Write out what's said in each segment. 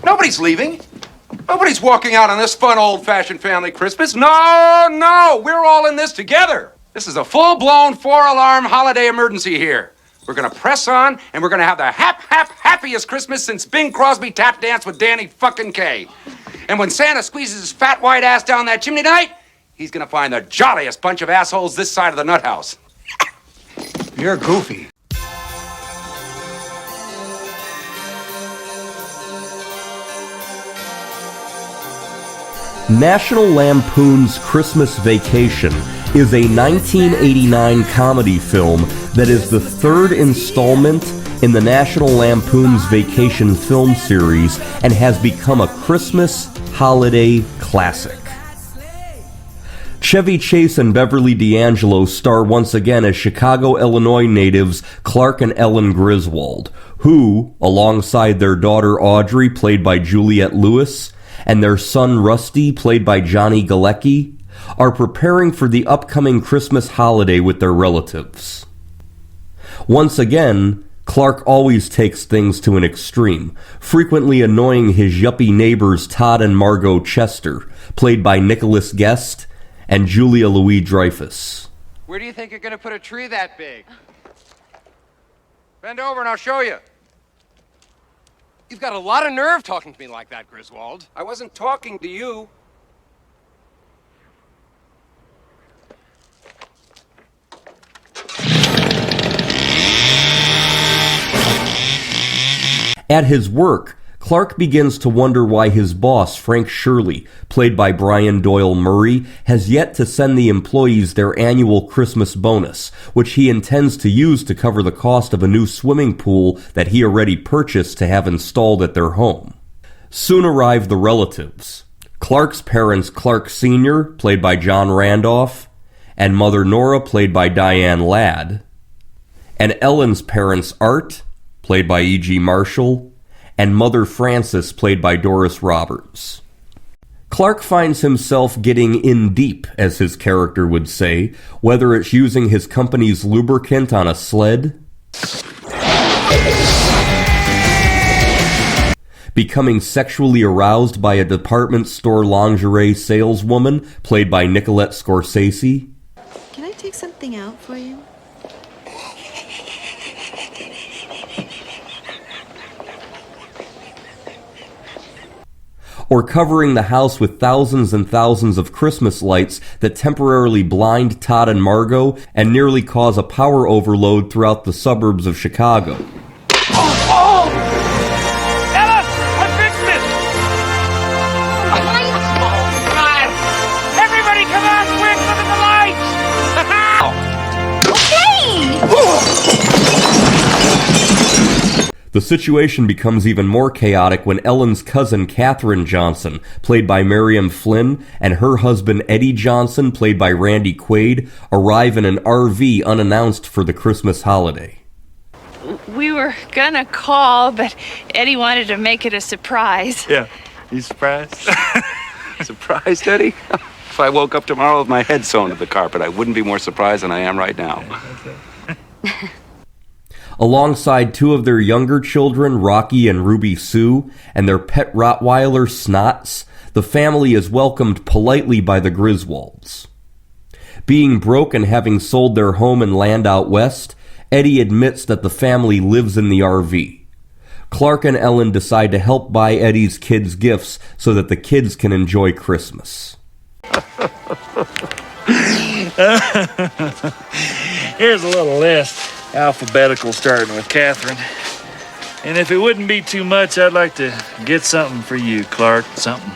Nobody's leaving. Nobody's walking out on this fun, old-fashioned family Christmas. No, we're all in this together. This is a full-blown 4-alarm holiday emergency here. We're gonna press on, and we're gonna have the happiest Christmas since Bing Crosby tap danced with Danny fucking Kaye. And when Santa squeezes his fat white ass down that chimney tonight, he's gonna find the jolliest bunch of assholes this side of the nut house. You're goofy. National Lampoon's Christmas Vacation is a 1989 comedy film that is the third installment in the National Lampoon's Vacation film series and has become a Christmas holiday classic. Chevy Chase and Beverly D'Angelo star once again as Chicago, Illinois natives Clark and Ellen Griswold, who, alongside their daughter Audrey, played by Juliette Lewis, and their son Rusty, played by Johnny Galecki, are preparing for the upcoming Christmas holiday with their relatives. Once again, Clark always takes things to an extreme, frequently annoying his yuppie neighbors Todd and Margot Chester, played by Nicholas Guest and Julia Louis-Dreyfus. Where do you think you're gonna put a tree that big? Bend over and I'll show you. You've got a lot of nerve talking to me like that, Griswold. I wasn't talking to you. At his work, Clark begins to wonder why his boss, Frank Shirley, played by Brian Doyle Murray, has yet to send the employees their annual Christmas bonus, which he intends to use to cover the cost of a new swimming pool that he already purchased to have installed at their home. Soon arrive the relatives. Clark's parents, Clark Sr., played by John Randolph, and Mother Nora, played by Diane Ladd, and Ellen's parents, Art, played by E.G. Marshall, and Mother Frances, played by Doris Roberts. Clark finds himself getting in deep, as his character would say, whether it's using his company's lubricant on a sled, becoming sexually aroused by a department store lingerie saleswoman, played by Nicolette Scorsese. Can I take something out for you? Or covering the house with thousands and thousands of Christmas lights that temporarily blind Todd and Margot and nearly cause a power overload throughout the suburbs of Chicago. Oh! Ella! I fixed it! Oh, God! Everybody come on quick! Look at the lights! Okay! The situation becomes even more chaotic when Ellen's cousin Katherine Johnson, played by Miriam Flynn, and her husband Eddie Johnson, played by Randy Quaid, arrive in an RV unannounced for the Christmas holiday. We were gonna call, but Eddie wanted to make it a surprise. Yeah. You surprised? Surprised, Eddie? If I woke up tomorrow with my head sewn to the carpet, I wouldn't be more surprised than I am right now. Alongside two of their younger children, Rocky and Ruby Sue, and their pet Rottweiler, Snots, the family is welcomed politely by the Griswolds. Being broke and having sold their home and land out west, Eddie admits that the family lives in the RV. Clark and Ellen decide to help buy Eddie's kids gifts so that the kids can enjoy Christmas. Here's a little list. Alphabetical, starting with Catherine. And if it wouldn't be too much, I'd like to get something for you, Clark. Something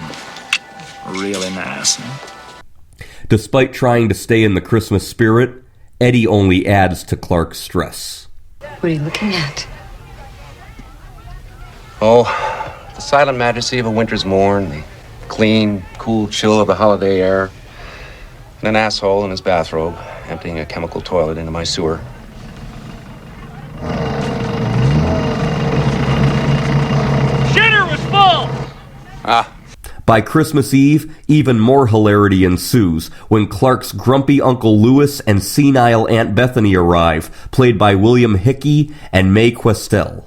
really nice. Huh? Despite trying to stay in the Christmas spirit, Eddie only adds to Clark's stress. What are you looking at? Oh, the silent majesty of a winter's morn, the clean, cool chill of the holiday air, and an asshole in his bathrobe emptying a chemical toilet into my sewer. Shitter was full! By Christmas Eve, even more hilarity ensues when Clark's grumpy Uncle Lewis and senile Aunt Bethany arrive, played by William Hickey and Mae Questel.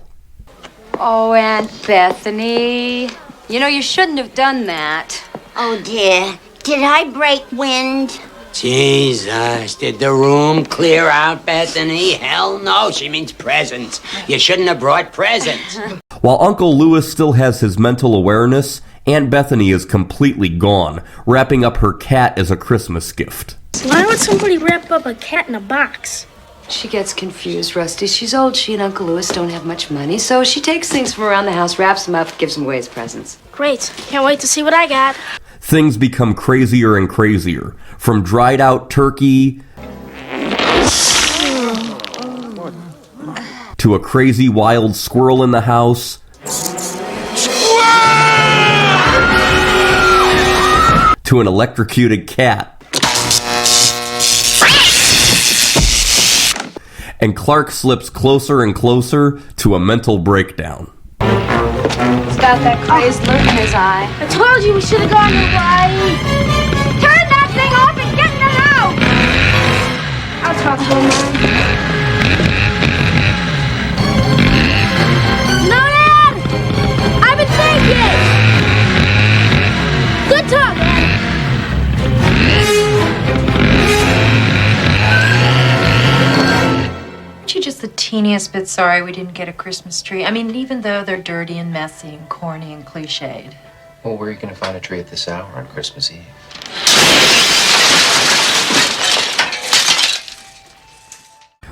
Oh, Aunt Bethany. You know, you shouldn't have done that. Oh, dear. Did I break wind? Jesus, did the room clear out, Bethany? Hell no, she means presents. You shouldn't have brought presents. While Uncle Lewis still has his mental awareness, Aunt Bethany is completely gone, wrapping up her cat as a Christmas gift. Why would somebody wrap up a cat in a box? She gets confused, Rusty. She's old. She and Uncle Lewis don't have much money, so she takes things from around the house, wraps them up, gives them away as presents. Great. Can't wait to see what I got. Things become crazier and crazier, from dried out turkey to a crazy wild squirrel in the house to an electrocuted cat. And Clark slips closer and closer to a mental breakdown. He's got that crazed look in his eye. I told you we should have gone to Hawaii. Turn that thing off and get in the house! I'll talk to him, Mom. No, Dad! I've been thinking! Good talk, Dad. Aren't you just the teeniest bit sorry we didn't get a Christmas tree? I mean, even though they're dirty and messy and corny and cliched. Well, where are you going to find a tree at this hour on Christmas Eve?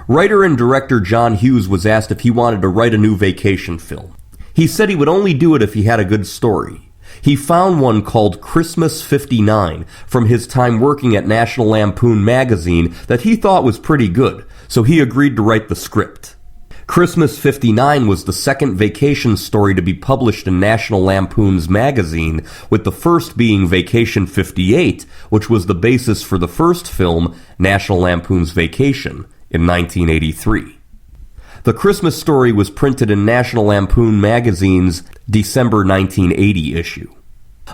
Writer and director John Hughes was asked if he wanted to write a new vacation film. He said he would only do it if he had a good story. He found one called Christmas 59 from his time working at National Lampoon magazine that he thought was pretty good, so he agreed to write the script. Christmas 59 was the second vacation story to be published in National Lampoon's magazine, with the first being Vacation 58, which was the basis for the first film, National Lampoon's Vacation, in 1983. The Christmas story was printed in National Lampoon magazine's December 1980 issue.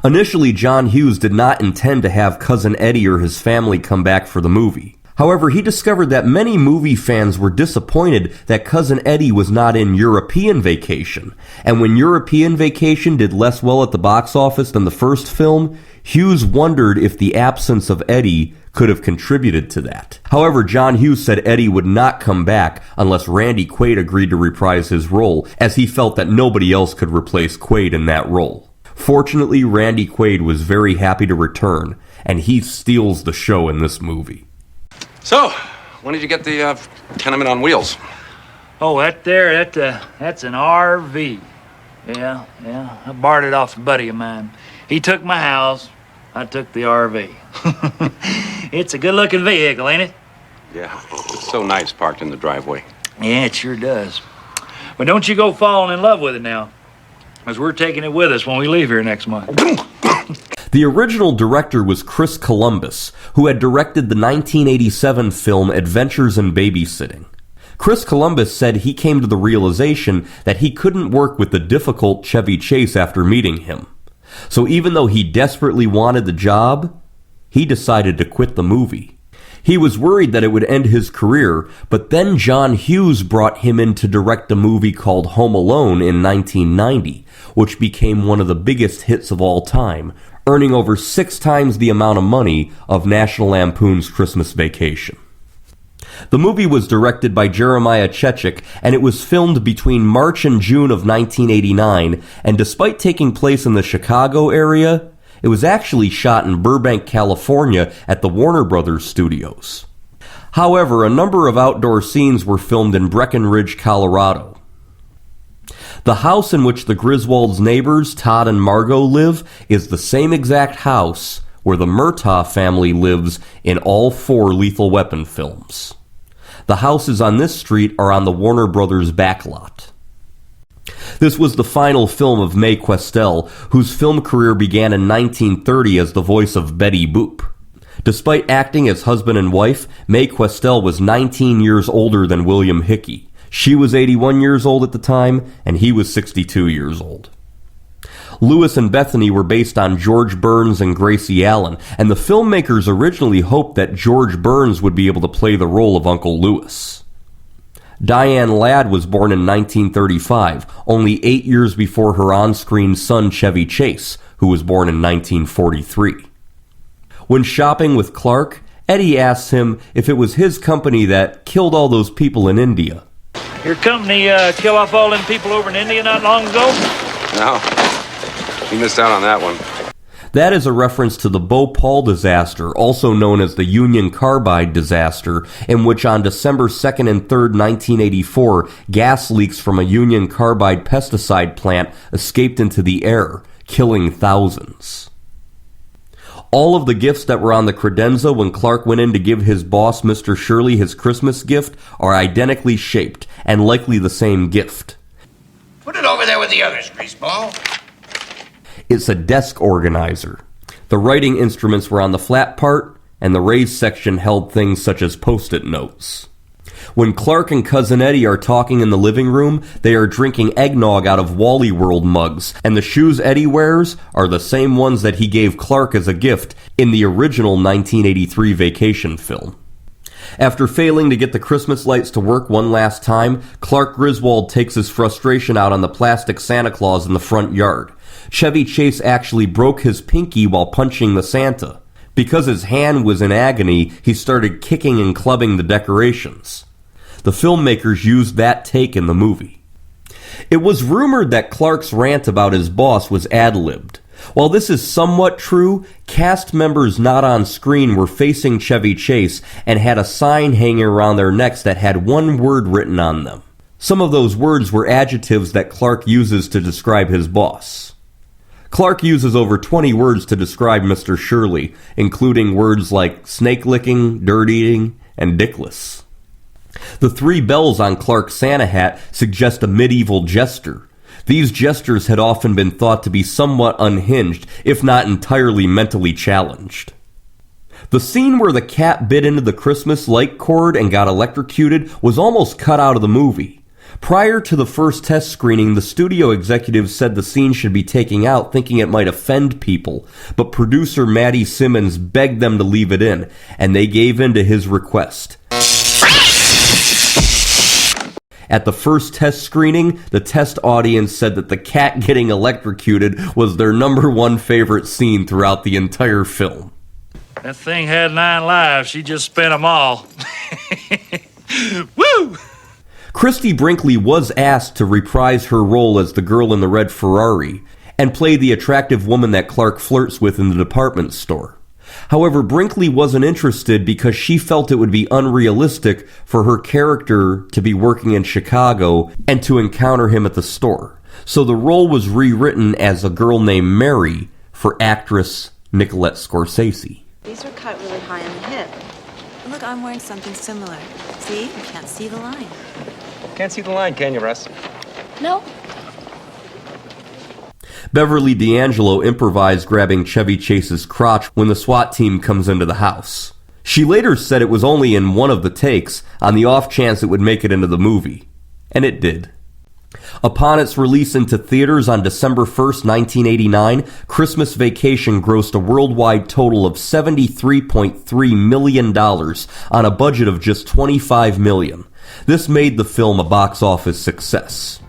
Initially, John Hughes did not intend to have Cousin Eddie or his family come back for the movie. However, he discovered that many movie fans were disappointed that Cousin Eddie was not in European Vacation, and when European Vacation did less well at the box office than the first film, Hughes wondered if the absence of Eddie could have contributed to that. However, John Hughes said Eddie would not come back unless Randy Quaid agreed to reprise his role, as he felt that nobody else could replace Quaid in that role. Fortunately, Randy Quaid was very happy to return, and he steals the show in this movie. So, when did you get the tenement on wheels? Oh, that's an RV. Yeah. I borrowed it off a buddy of mine. He took my house. I took the RV. It's a good-looking vehicle, ain't it? Yeah, it's so nice parked in the driveway. Yeah, it sure does. But don't you go falling in love with it now, because we're taking it with us when we leave here next month. The original director was Chris Columbus, who had directed the 1987 film Adventures in Babysitting. Chris Columbus said he came to the realization that he couldn't work with the difficult Chevy Chase after meeting him. So even though he desperately wanted the job, he decided to quit the movie. He was worried that it would end his career, but then John Hughes brought him in to direct a movie called Home Alone in 1990, which became one of the biggest hits of all time, earning over 6 times the amount of money of National Lampoon's Christmas Vacation. The movie was directed by Jeremiah Chechik, and it was filmed between March and June of 1989, and despite taking place in the Chicago area, it was actually shot in Burbank, California at the Warner Brothers studios. However, a number of outdoor scenes were filmed in Breckenridge, Colorado. The house in which the Griswolds' neighbors, Todd and Margot, live is the same exact house where the Murtaugh family lives in all 4 Lethal Weapon films. The houses on this street are on the Warner Brothers backlot. This was the final film of Mae Questel, whose film career began in 1930 as the voice of Betty Boop. Despite acting as husband and wife, Mae Questel was 19 years older than William Hickey. She was 81 years old at the time, and he was 62 years old. Lewis and Bethany were based on George Burns and Gracie Allen, and the filmmakers originally hoped that George Burns would be able to play the role of Uncle Lewis. Diane Ladd was born in 1935, only 8 years before her on-screen son Chevy Chase, who was born in 1943. When shopping with Clark, Eddie asks him if it was his company that killed all those people in India. Your company kill off all them people over in India not long ago? No, you missed out on that one. That is a reference to the Bhopal disaster, also known as the Union Carbide disaster, in which on December 2nd and 3rd, 1984, gas leaks from a Union Carbide pesticide plant escaped into the air, killing thousands. All of the gifts that were on the credenza when Clark went in to give his boss, Mr. Shirley, his Christmas gift are identically shaped and likely the same gift. Put it over there with the others, Greaseball. It's a desk organizer. The writing instruments were on the flat part, and the raised section held things such as Post-it notes. When Clark and Cousin Eddie are talking in the living room, they are drinking eggnog out of Wally World mugs, and the shoes Eddie wears are the same ones that he gave Clark as a gift in the original 1983 vacation film. After failing to get the Christmas lights to work one last time, Clark Griswold takes his frustration out on the plastic Santa Claus in the front yard. Chevy Chase actually broke his pinky while punching the Santa. Because his hand was in agony, he started kicking and clubbing the decorations. The filmmakers used that take in the movie. It was rumored that Clark's rant about his boss was ad-libbed. While this is somewhat true, cast members not on screen were facing Chevy Chase and had a sign hanging around their necks that had one word written on them. Some of those words were adjectives that Clark uses to describe his boss. Clark uses over 20 words to describe Mr. Shirley, including words like snake-licking, dirt-eating, and dickless. The 3 bells on Clark's Santa hat suggest a medieval jester. These jesters had often been thought to be somewhat unhinged, if not entirely mentally challenged. The scene where the cat bit into the Christmas light cord and got electrocuted was almost cut out of the movie. Prior to the first test screening, the studio executives said the scene should be taken out, thinking it might offend people, but producer Maddie Simmons begged them to leave it in, and they gave in to his request. At the first test screening, the test audience said that the cat getting electrocuted was their #1 favorite scene throughout the entire film. That thing had 9 lives. She just spent them all. Woo! Christy Brinkley was asked to reprise her role as the girl in the red Ferrari and play the attractive woman that Clark flirts with in the department store. However, Brinkley wasn't interested because she felt it would be unrealistic for her character to be working in Chicago and to encounter him at the store. So the role was rewritten as a girl named Mary for actress Nicolette Scorsese. These are cut really high on the hip. Look, I'm wearing something similar. See? You can't see the line. Can't see the line, can you, Russ? No. Beverly D'Angelo improvised grabbing Chevy Chase's crotch when the SWAT team comes into the house. She later said it was only in one of the takes, on the off chance it would make it into the movie. And it did. Upon its release into theaters on December 1st, 1989, Christmas Vacation grossed a worldwide total of $73.3 million on a budget of just $25 million. This made the film a box office success.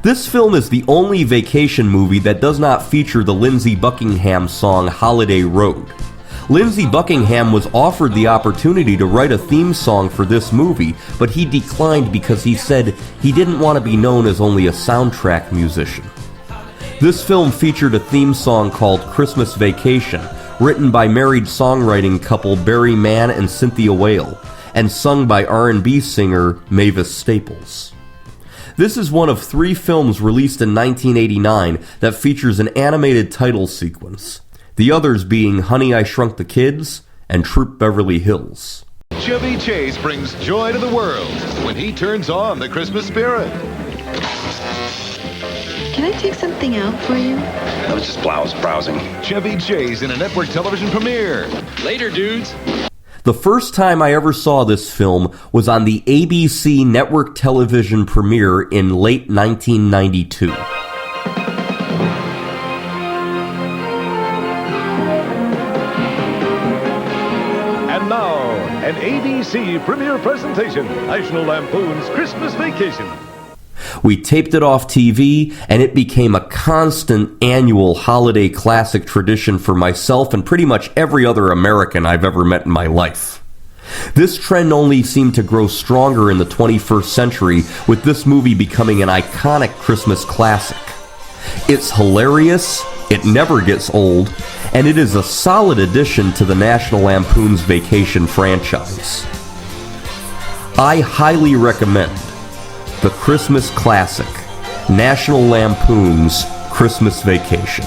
This film is the only vacation movie that does not feature the Lindsey Buckingham song Holiday Road. Lindsey Buckingham was offered the opportunity to write a theme song for this movie, but he declined because he said he didn't want to be known as only a soundtrack musician. This film featured a theme song called Christmas Vacation, written by married songwriting couple Barry Mann and Cynthia Whale, and sung by R&B singer Mavis Staples. This is one of 3 films released in 1989 that features an animated title sequence, the others being Honey, I Shrunk the Kids and Troop Beverly Hills. Chevy Chase brings joy to the world when he turns on the Christmas spirit. Can I take something out for you? I was just browsing. Chevy Chase in a network television premiere. Later, dudes. The first time I ever saw this film was on the ABC network television premiere in late 1992. And now, an ABC premiere presentation, National Lampoon's Christmas Vacation. We taped it off TV, and it became a constant annual holiday classic tradition for myself and pretty much every other American I've ever met in my life. This trend only seemed to grow stronger in the 21st century, with this movie becoming an iconic Christmas classic. It's hilarious, it never gets old, and it is a solid addition to the National Lampoon's Vacation franchise. I highly recommend the Christmas classic, National Lampoon's Christmas Vacation.